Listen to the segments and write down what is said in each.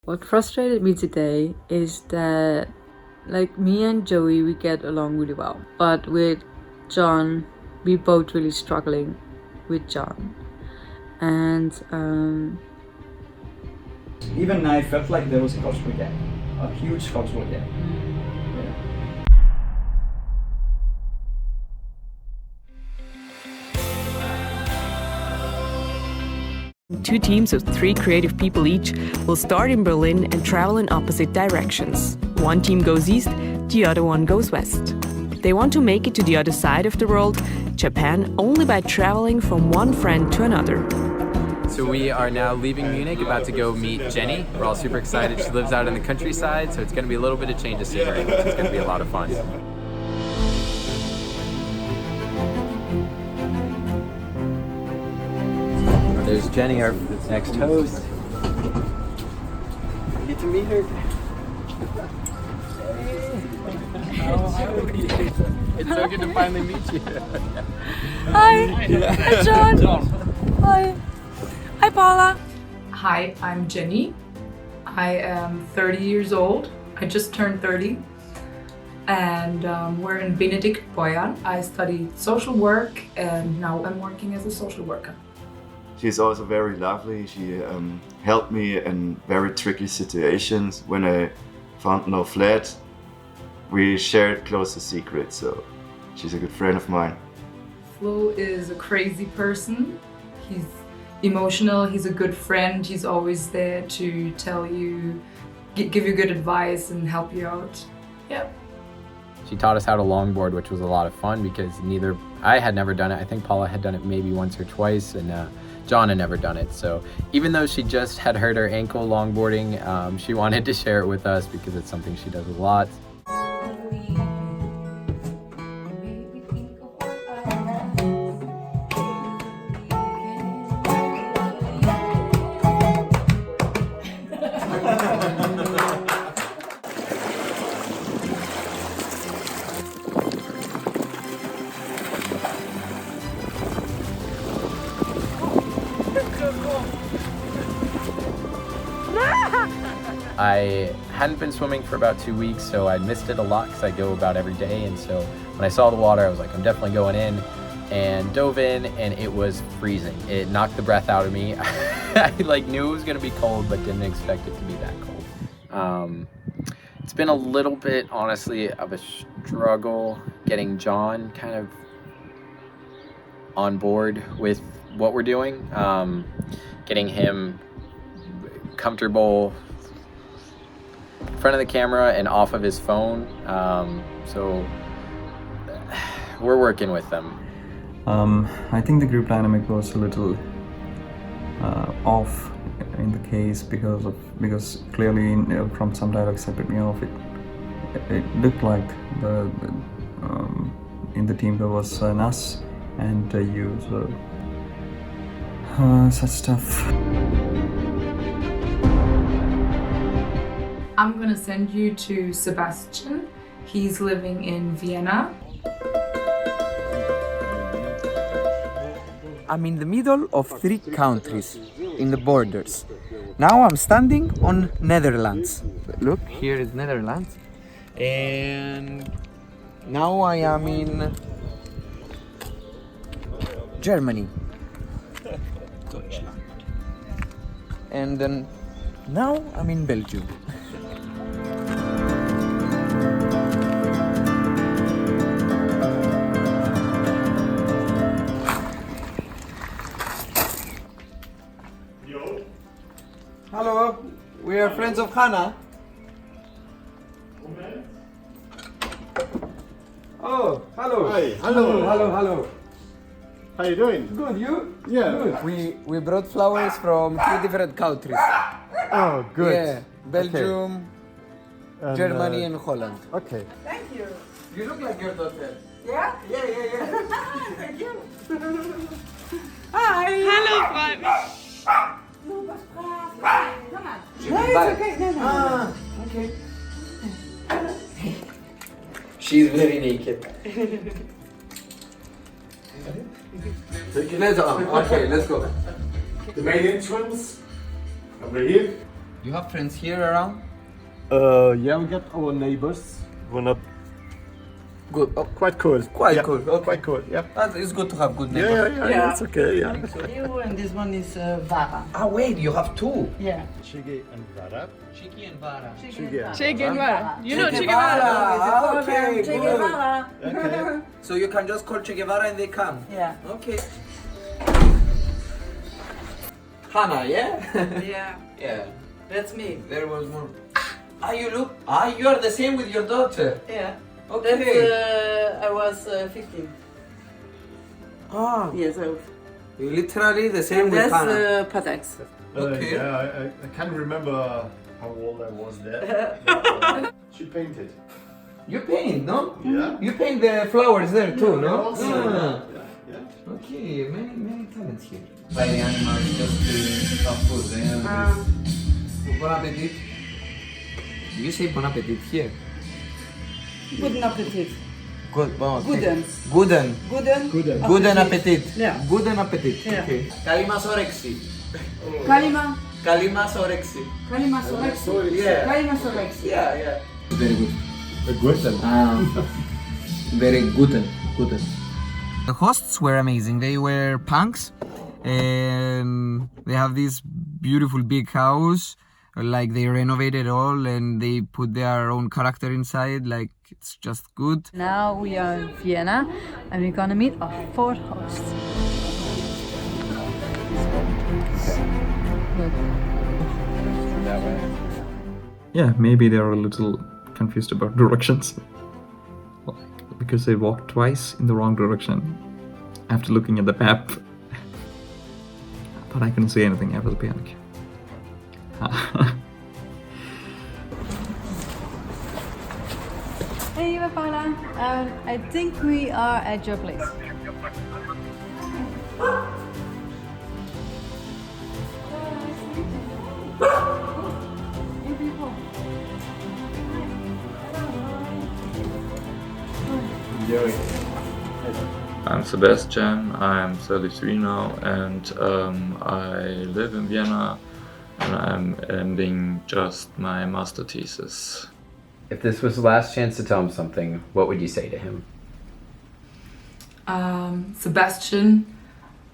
What frustrated me today is that me and Joey, we get along really well, but with John, we both really struggling with John. And even I felt like there was a cultural gap, a huge cultural gap. Two teams of 3 creative people each will start in Berlin and travel in opposite directions. One team goes east, the other one goes west. They want to make it to the other side of the world, Japan, only by traveling from one friend to another. So we are now leaving Munich, about to go meet Jenny. We're all super excited. She lives out in the countryside, so it's going to be a little bit of change of scenery. It's going to be a lot of fun. There's Jenny, our next host. Get to meet her. It's so good to finally meet you. Hi, I'm John. Hi. Hi, Paula. Hi, I'm Jenny. I am 30 years old. I just turned 30. And we're in Benedikt, Bayern. I studied social work and now I'm working as a social worker. She's also very lovely. She helped me in very tricky situations. When I found no flat, we shared close secrets, so she's a good friend of mine. Flo is a crazy person. He's emotional, he's a good friend. He's always there to tell you, give you good advice and help you out. Yeah. She taught us how to longboard, which was a lot of fun because I had never done it. I think Paula had done it maybe once or twice, and John had never done it. So even though she just had hurt her ankle longboarding, she wanted to share it with us because it's something she does a lot. I hadn't been swimming for about 2 weeks, so I missed it a lot because I go about every day. And so when I saw the water, I was like, I'm definitely going in, and dove in, and it was freezing. It knocked the breath out of me. I knew it was gonna be cold, but didn't expect it to be that cold. It's been a little bit, honestly, of a struggle getting John kind of on board with what we're doing, getting him comfortable in front of the camera and off of his phone. So we're working with them. I think the group dynamic was a little off in the case because clearly from some dialogues that put me off, it looked like in the team there was an us and you, so such stuff. I'm gonna send you to Sebastian. He's living in Vienna. I'm in the middle of 3 countries in the borders. Now I'm standing on Netherlands. Look, here is Netherlands. And now I am in Germany. Deutschland. And then now I'm in Belgium. Hello, we are friends of Hannah. Oh, hello. Hi, hello. Hello. How you doing? Good, you? Yeah. Good. We brought flowers from 3 different countries. Oh, good. Yeah, Belgium, And, Germany, and Holland. Okay. Thank you. You look like your daughter. Yeah? Yeah. Thank you. Hi! Hallo, Freund. Super brav. Come on. No, it's okay. No. Ah, okay. She's very naked. Okay, let's go. The main entrance over here. You have friends here around? Yeah, we got our neighbors. We're not Good. Oh, quite cool. quite Yeah, cool. Okay. Quite cool. Yeah. It's good to have good Yeah, neighbors. yeah, yeah, Yeah. It's okay. Yeah. You and this one is Vara. Ah, wait, you have two. Yeah. Chigi and Vara. Chiki and Vara. Che Guevara. You know Che Che Guevara. Guevara. Okay, Che good. Guevara. So you can just call Che Guevara and they come. Yeah. Okay. Hannah, yeah? Yeah. Yeah. That's me. There was more. You are the same with your daughter. Yeah. Okay. That's, I was 15 Ah, years old. you literally the same with That's Hannah. Patex. Okay. Yeah, I can't remember how old I was there. But, she painted. You paint, no? Yeah. You paint the flowers there too, no? Also, Ah. yeah. Okay, many talents here. By the animals just to have food. Bon appetit. Do you say bon appetit here? Guten Appetit. Good, bon. Guten. Guten. Guten. Guten appetit. Yeah. Guten appetit. Yeah. Okay. Kalimas oreksi. Kalima. Kalimas oreksi. Kalima Sorexi. Yeah. Kalima Sorexi. Yeah. Very good. Guten. Very guten. The hosts were amazing. They were punks, and they have this beautiful big house. Like they renovated all, and they put their own character inside. Like it's just good. Now we are in Vienna and we're gonna meet our fourth host. Yeah, maybe they're a little confused about directions. Because they walked twice in the wrong direction after looking at the map. But I couldn't say anything after the panic. Hey, Paula. I think we are at your place. Joey. I'm Sebastian, I'm 33 now, and I live in Vienna, and I'm ending just my master thesis. If this was the last chance to tell him something, what would you say to him? Sebastian,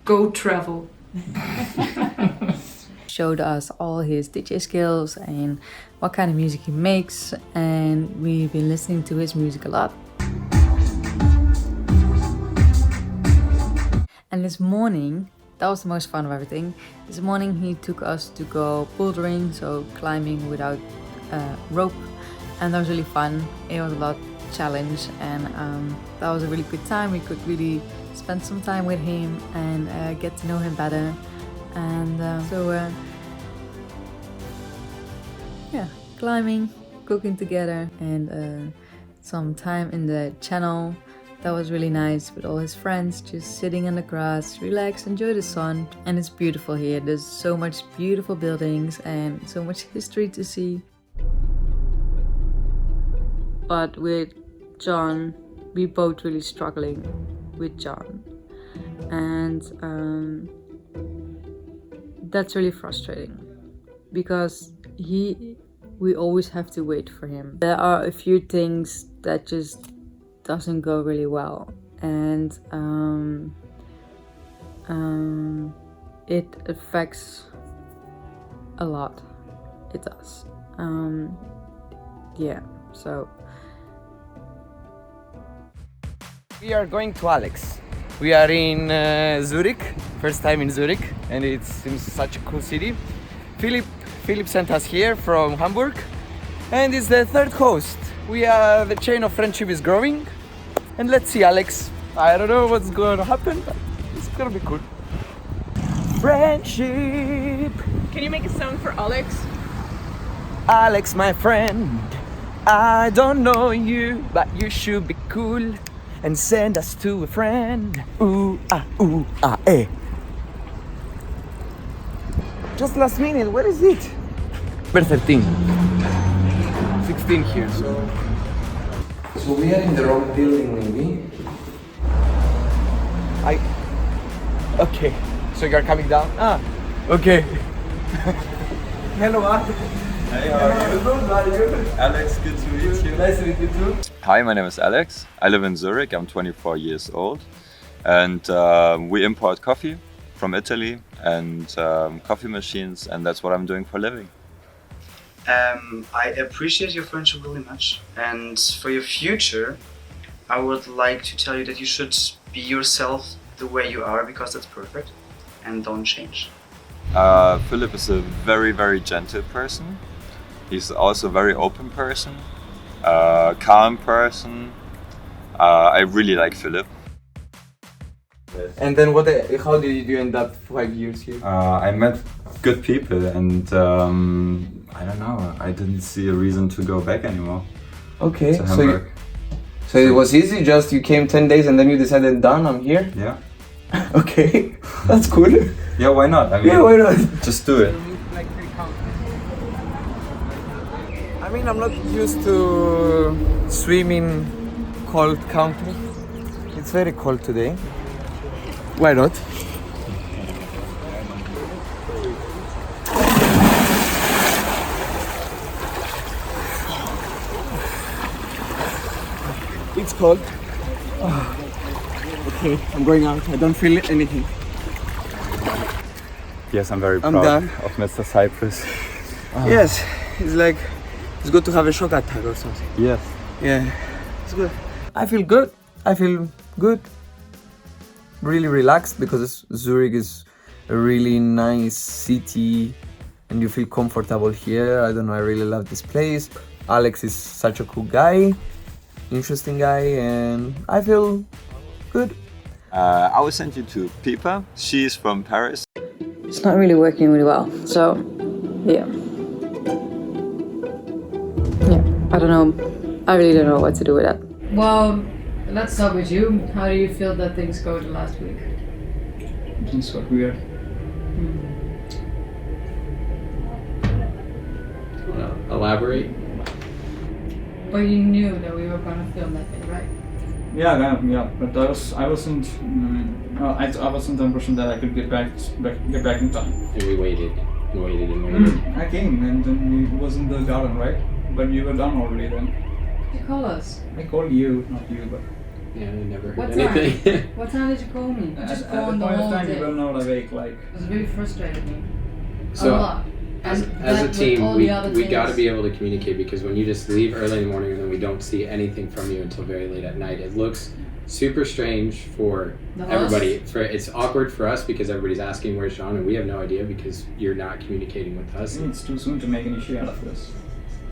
go travel. Showed us all his DJ skills and what kind of music he makes, and we've been listening to his music a lot. And this morning, that was the most fun of everything. This morning he took us to go bouldering, so climbing without rope, and that was really fun. It was a lot challenge, and that was a really good time. We could really spend some time with him and get to know him better. And yeah, climbing, cooking together, and some time in the channel. That was really nice with all his friends, just sitting in the grass, relax, enjoy the sun. And it's beautiful here. There's so much beautiful buildings and so much history to see. But with John, we both really struggling with John. And that's really frustrating because we always have to wait for him. There are a few things that just doesn't go really well, and it affects a lot. It does. Yeah, so We are going to Alex. We are in Zurich, first time in Zurich, and it seems such a cool city. Philip sent us here from Hamburg, and it's the third host. The chain of friendship is growing, and let's see Alex. I don't know what's going to happen, but it's gonna be cool. Friendship. Can you make a song for Alex? Alex, my friend, I don't know you, but you should be cool and send us to a friend. Ooh, eh. Just last minute, where is it? We're 13. 16 here, so we are in the wrong building, maybe. Okay, so you're coming down? Ah, okay. Hello, Hey, how are you? Alex, good to meet you. Nice to meet you too. Hi, my name is Alex. I live in Zurich. I'm 24 years old. And we import coffee from Italy and coffee machines, and that's what I'm doing for a living. I appreciate your friendship really much, and for your future, I would like to tell you that you should be yourself the way you are, because that's perfect, and don't change. Philip is a very, very gentle person. He's also a very open person, calm person. I really like Philip. And then how did you end up 5 years here? I met good people and I don't know, I didn't see a reason to go back anymore. Okay, to Hamburg. so it was easy, just you came 10 days and then you decided, done, I'm here? Yeah. Okay, that's cool. Yeah, why not? I mean, Yeah, why not? Just do it. I mean, I'm not used to swim in cold country. It's very cold today. Why not? It's cold. Okay, I'm going out. I don't feel anything. Yes, I'm very I'm proud done. of Mr. Cyprus. Yes, it's like it's good to have a shock attack or something. Yes. Yeah, it's good. I feel good. I feel good. Really relaxed because Zurich is a really nice city and you feel comfortable here. I don't know, I really love this place. Alex is such a cool guy, interesting guy, and I feel good. I will send you to Pipa. She's from Paris. It's not really working really well, so yeah. Yeah, I don't know. I really don't know what to do with that. Well, let's start with you. How do you feel that things go the last week? Things got weird. Elaborate. But you knew that we were going to film that day, right? Yeah, kind of, yeah. But I wasn't under the impression that I could get back in time. And we waited and waited and waited. I came and then it was in the garden, right? But you were done already then. Did you call us? I called you, not you, but. Yeah, I never heard What anything. time? What time did you call me? You just At called the the point of whole time, day. you were not awake, like. It was really frustrated me. So, a lot. As And a that with team, all we the other got to things- be able to communicate, because when you just leave early in the morning and then we don't see anything from you until very late at night, it looks super strange for The everybody. It's awkward for us because everybody's asking where's Sean, and we have no idea because you're not communicating with us. It's too soon to make an issue out of this.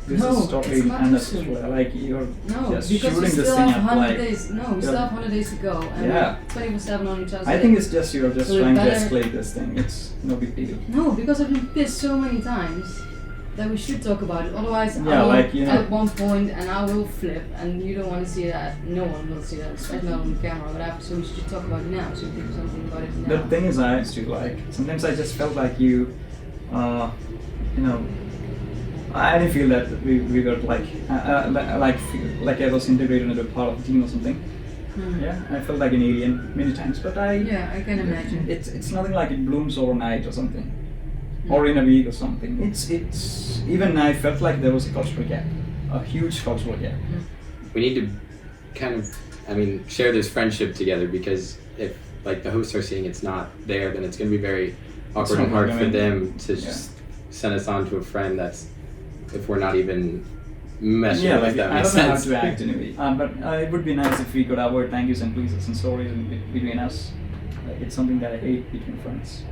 This No, is totally it's not too unnecessary. soon. Like you're No, just because we shooting this still thing have up 100 like. days. No, we still have 100 days to go. And Yeah. we're 24/7 on each other. I think it's just you're just So we trying to better- escalate this thing. It's no big deal. No, because I've been pissed so many times that we should talk about it. Otherwise, Yeah, I will like, you know- at one point and I will flip, and you don't want to see that. No one will see that, especially not on camera or whatever. So we should talk about it now. So we do something about it now. The thing is, I used to like. Sometimes I just felt like you, you know. I didn't feel that we got like I was integrated into a part of the team or something. Yeah, I felt like an alien many times, but Yeah, I can imagine. It's nothing like it blooms overnight or something, or in a week or something. It's even I felt like there was a cultural gap, a huge cultural gap. We need to kind of, share this friendship together, because if, like the hosts are seeing it's not there, then it's going to be very awkward and hard for them to just send us on to a friend that's, if we're not even meshing Yeah, with like that I makes don't know how sense. to act anyway. But it would be nice if we could avoid thank yous and pleases and sorries between us. It's something that I hate between friends,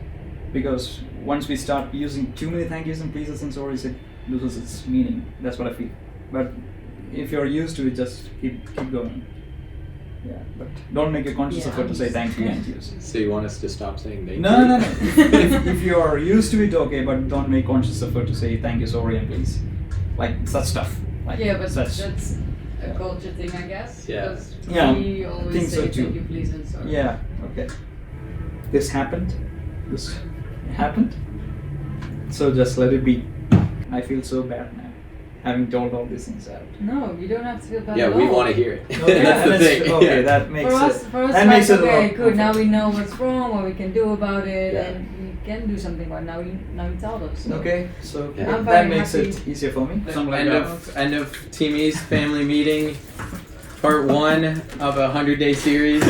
because once we start using too many thank yous and pleases and sorries, it loses its meaning. That's what I feel. But if you're used to it, just keep going. Yeah, but don't make a conscious effort to say thank you and yous. So you want us to stop saying thank you? No. if you're used to it, okay, but don't make conscious effort to say thank you, sorry, and please. Like such stuff. Like Yeah, but such. that's a culture thing, I guess. Yeah. Because Yeah, we I always think say so too. thank you, please, and sorry. Yeah, okay. This happened. This happened. So just let it be. I feel so bad now, having told all these things out. No, you don't have to feel bad Yeah, at we all. want to hear it. Okay, That's the thing. okay, Yeah. that makes For us, it. for us, that like, makes it a okay, lot. good. Now we know what's wrong, what we can do about it, Yeah. and can do something about now you told us. So. Okay, so Yeah. I'm that very makes happy. it easier for me. End of Team East family meeting, part 1 of a 100-day series.